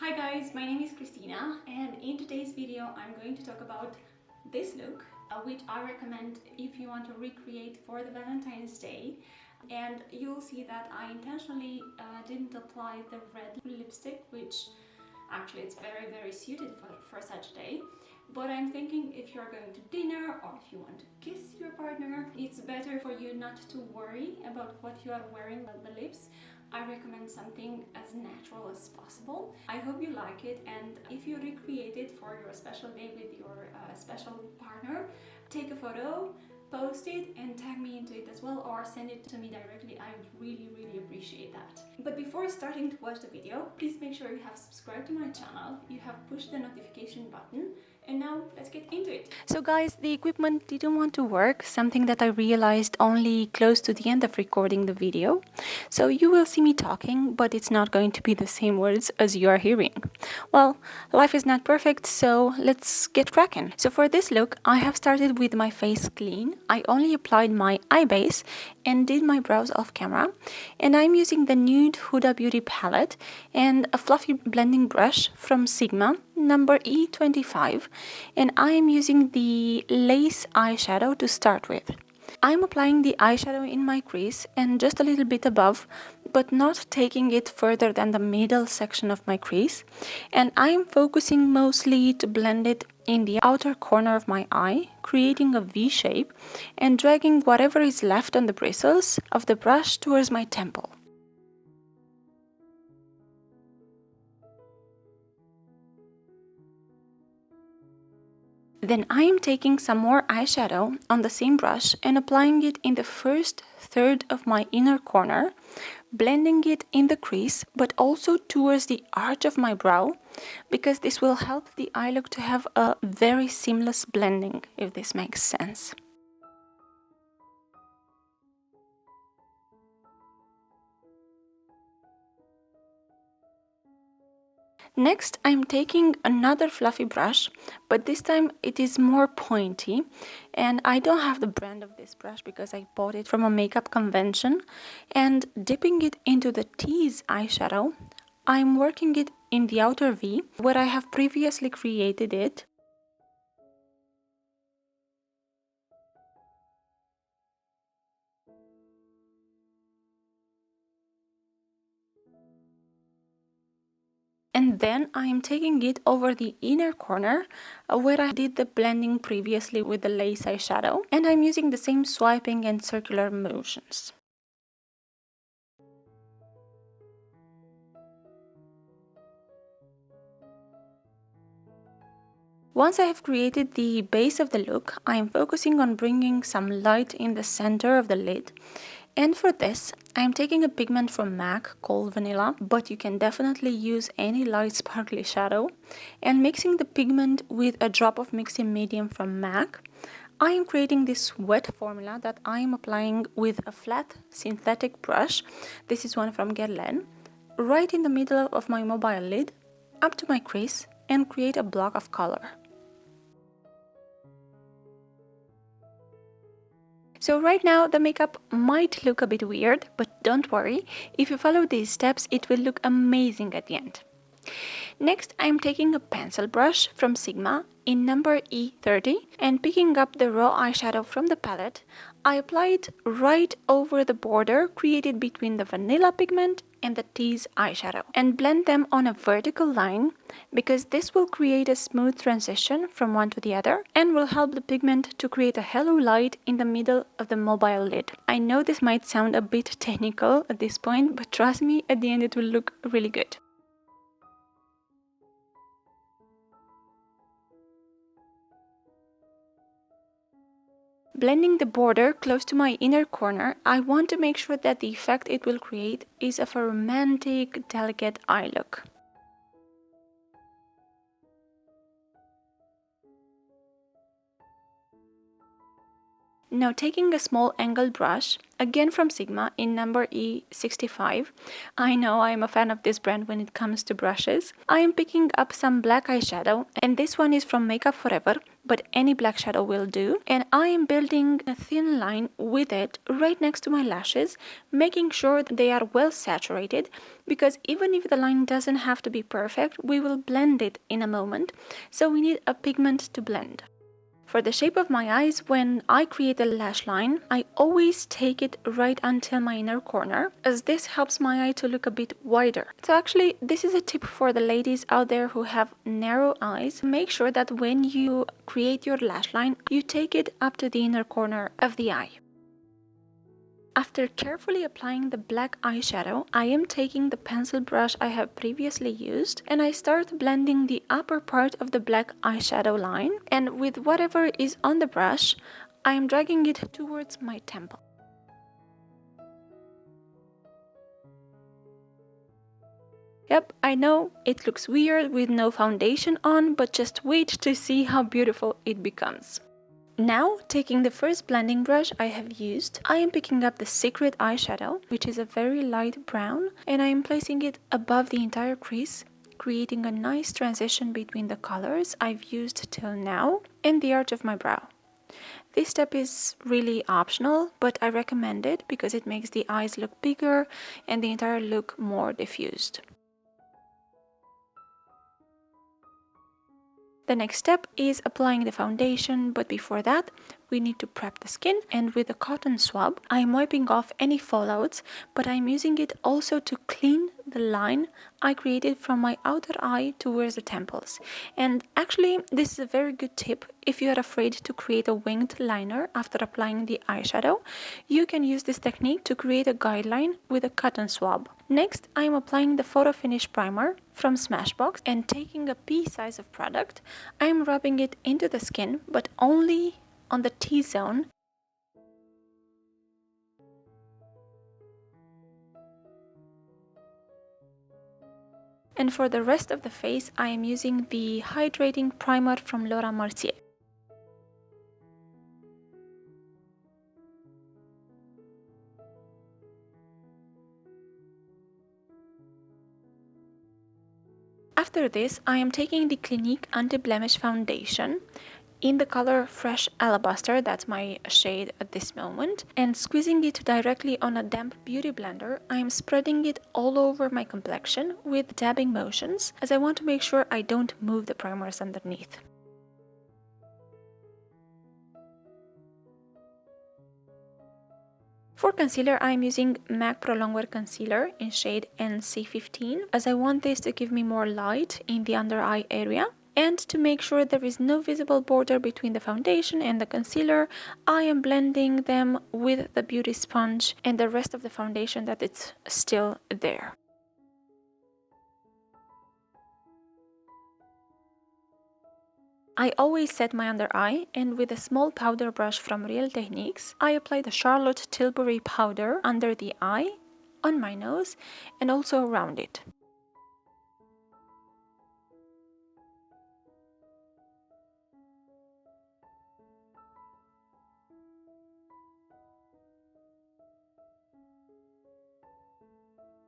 Hi guys, my name is Cristina, and in today's video I'm going to talk about this look, which I recommend if you want to recreate for the Valentine's Day. And you'll see that I intentionally didn't apply the red lipstick, which actually it's very suited for such a day. But I'm thinking if you're going to dinner or if you want to kiss your partner, it's better for you not to worry about what you are wearing on the lips. I recommend something as natural as possible. I hope you like it, and if you recreate it for your special day with your special partner, take a photo, post it and tag me into it as well, or send it to me directly. I would really appreciate that. But before starting to watch the video, please make sure you have subscribed to my channel, you have pushed the notification button, and now let's get into it. So guys, the equipment didn't want to work, something that I realized only close to the end of recording the video. So you will see me talking, but it's not going to be the same words as you are hearing. Well, life is not perfect, so let's get cracking. So for this look, I have started with my face clean. I only applied my eye base and did my brows off camera. And I'm using the Nude Huda Beauty palette and a fluffy blending brush from Sigma, number E25. And I am using the lace eyeshadow to start with. I'm applying the eyeshadow in my crease and just a little bit above, but not taking it further than the middle section of my crease. And I'm focusing mostly to blend it in the outer corner of my eye, creating a V shape and dragging whatever is left on the bristles of the brush towards my temple. Then I am taking some more eyeshadow on the same brush and applying it in the first third of my inner corner, blending it in the crease but also towards the arch of my brow, because this will help the eye look to have a very seamless blending, if this makes sense. Next, I'm taking another fluffy brush, but this time it is more pointy, and I don't have the brand of this brush because I bought it from a makeup convention, and dipping it into the Tease eyeshadow, I'm working it in the outer V where I have previously created it. And then I am taking it over the inner corner where I did the blending previously with the lace eyeshadow, and I'm using the same swiping and circular motions. Once I have created the base of the look, I am focusing on bringing some light in the center of the lid. And for this, I am taking a pigment from MAC called Vanilla, but you can definitely use any light sparkly shadow, and mixing the pigment with a drop of mixing medium from MAC. I am creating this wet formula that I am applying with a flat synthetic brush. This is one from Guerlain, right in the middle of my mobile lid, up to my crease, and create a block of color. So right now the makeup might look a bit weird, but don't worry, if you follow these steps it will look amazing at the end. Next, I'm taking a pencil brush from Sigma in number E30 and picking up the raw eyeshadow from the palette. I apply it right over the border created between the vanilla pigment and the Tease eyeshadow and blend them on a vertical line, because this will create a smooth transition from one to the other and will help the pigment to create a halo light in the middle of the mobile lid. I know this might sound a bit technical at this point, but trust me, at the end it will look really good. Blending the border close to my inner corner, I want to make sure that the effect it will create is of a romantic, delicate eye look. Now taking a small angled brush, again from Sigma in number E65, I know I am a fan of this brand when it comes to brushes, I am picking up some black eyeshadow, and this one is from Makeup Forever, but any black shadow will do. And I am building a thin line with it right next to my lashes, making sure that they are well saturated, because even if the line doesn't have to be perfect, we will blend it in a moment, so we need a pigment to blend. For the shape of my eyes, when I create a lash line, I always take it right until my inner corner, as this helps my eye to look a bit wider. So actually, this is a tip for the ladies out there who have narrow eyes. Make sure that when you create your lash line, you take it up to the inner corner of the eye. After carefully applying the black eyeshadow, I am taking the pencil brush I have previously used and I start blending the upper part of the black eyeshadow line, and with whatever is on the brush, I am dragging it towards my temple. Yep, I know it looks weird with no foundation on, but just wait to see how beautiful it becomes. Now, taking the first blending brush I have used, I am picking up the Secret eyeshadow, which is a very light brown, and I am placing it above the entire crease, creating a nice transition between the colors I've used till now and the arch of my brow. This step is really optional, but I recommend it because it makes the eyes look bigger and the entire look more diffused. The next step is applying the foundation, but before that, we need to prep the skin, and with a cotton swab, I'm wiping off any fallouts, but I'm using it also to clean the line I created from my outer eye towards the temples. And actually, this is a very good tip if you are afraid to create a winged liner after applying the eyeshadow. You can use this technique to create a guideline with a cotton swab. Next, I'm applying the Photo Finish Primer from Smashbox, and taking a pea size of product, I'm rubbing it into the skin, but only on the T-zone. And for the rest of the face, I am using the Hydrating Primer from Laura Mercier. After this, I am taking the Clinique Anti-Blemish Foundation in the color Fresh Alabaster, that's my shade at this moment, and squeezing it directly on a damp beauty blender, I am spreading it all over my complexion with dabbing motions, as I want to make sure I don't move the primers underneath. For concealer, I am using MAC Prolongwear Concealer in shade NC15, as I want this to give me more light in the under eye area. And to make sure there is no visible border between the foundation and the concealer, I am blending them with the beauty sponge and the rest of the foundation that it's still there. I always set my under eye, and with a small powder brush from Real Techniques, I apply the Charlotte Tilbury powder under the eye, on my nose, and also around it.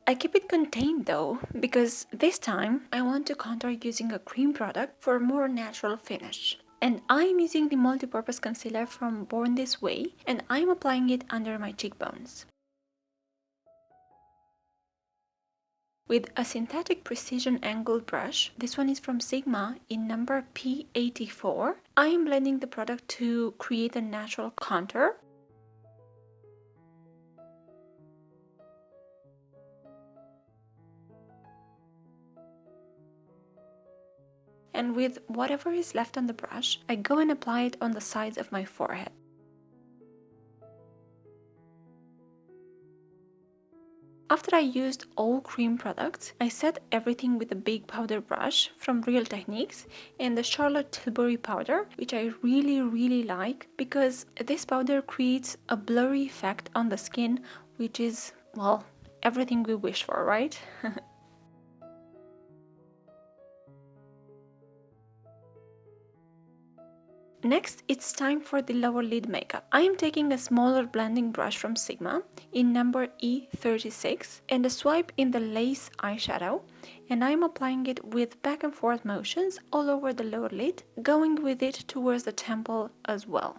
I keep it contained though, because this time I want to contour using a cream product for a more natural finish. And I'm using the multi-purpose concealer from Born This Way, and I'm applying it under my cheekbones. With a synthetic precision angled brush, this one is from Sigma in number P84, I am blending the product to create a natural contour. And with whatever is left on the brush, I go and apply it on the sides of my forehead. After I used all cream products, I set everything with a big powder brush from Real Techniques and the Charlotte Tilbury powder, which I really like because this powder creates a blurry effect on the skin, which is, well, everything we wish for, right? Next, it's time for the lower lid makeup. I am taking a smaller blending brush from Sigma in number E36 and a swipe in the lace eyeshadow, and I'm applying it with back and forth motions all over the lower lid, going with it towards the temple as well.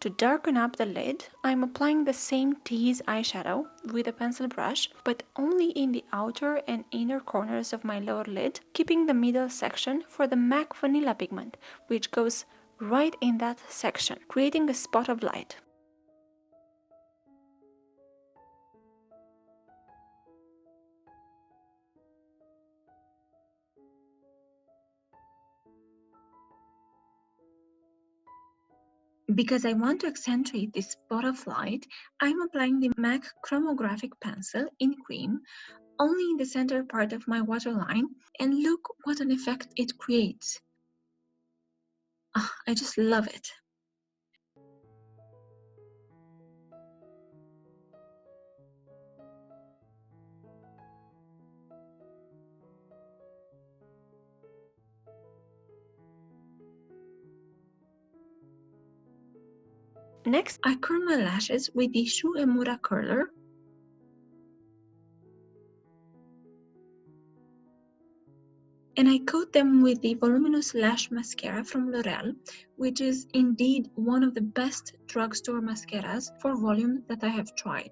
To darken up the lid, I'm applying the same tease eyeshadow with a pencil brush, but only in the outer and inner corners of my lower lid, keeping the middle section for the MAC Vanilla pigment, which goes right in that section, creating a spot of light. Because I want to accentuate this spot of light, I'm applying the MAC Chromographic Pencil in cream only in the center part of my waterline, and look what an effect it creates. I just love it. Next, I curl my lashes with the Shu Uemura curler. And I coat them with the Voluminuous Lash Mascara from L'Oreal, which is indeed one of the best drugstore mascaras for volume that I have tried.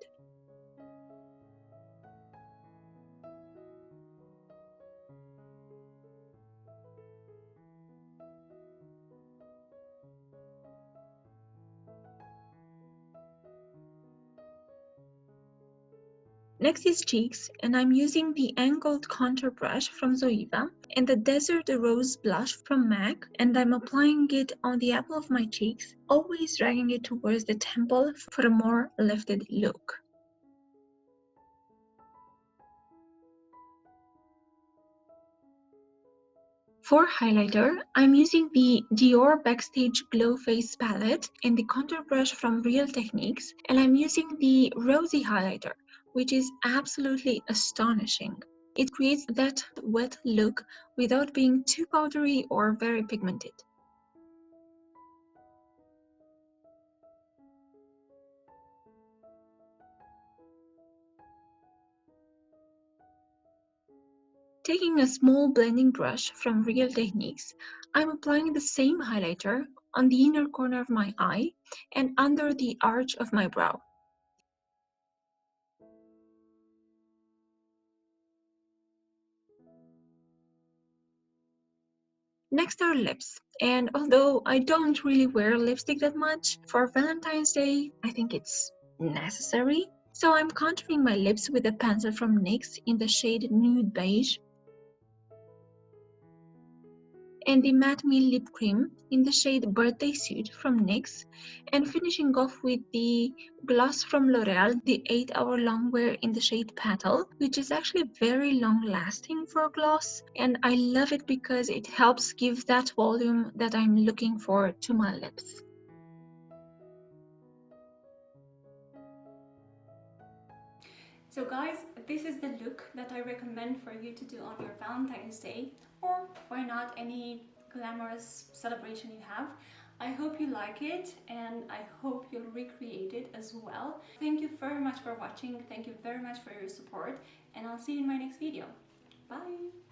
Next is cheeks, and I'm using the angled contour brush from Zoeva and the Desert Rose blush from MAC, and I'm applying it on the apple of my cheeks, always dragging it towards the temple for a more lifted look. For highlighter, I'm using the Dior Backstage Glow Face palette and the contour brush from Real Techniques, and I'm using the rosy highlighter, which is absolutely astonishing. It creates that wet look without being too powdery or very pigmented. Taking a small blending brush from Real Techniques, I'm applying the same highlighter on the inner corner of my eye and under the arch of my brow. Next are lips, and although I don't really wear lipstick that much, for Valentine's Day, I think it's necessary. So I'm contouring my lips with a pencil from NYX in the shade Nude Beige and the Matte Me Lip Cream in the shade Birthday Suit from NYX, and finishing off with the gloss from L'Oreal, the 8-hour long wear in the shade Petal, which is actually very long lasting for a gloss, and I love it because it helps give that volume that I'm looking for to my lips. So guys, this is the look that I recommend for you to do on your Valentine's Day, or why not any glamorous celebration you have. I hope you like it, and I hope you'll recreate it as well. Thank you very much for watching, thank you very much for your support, and I'll see you in my next video. Bye!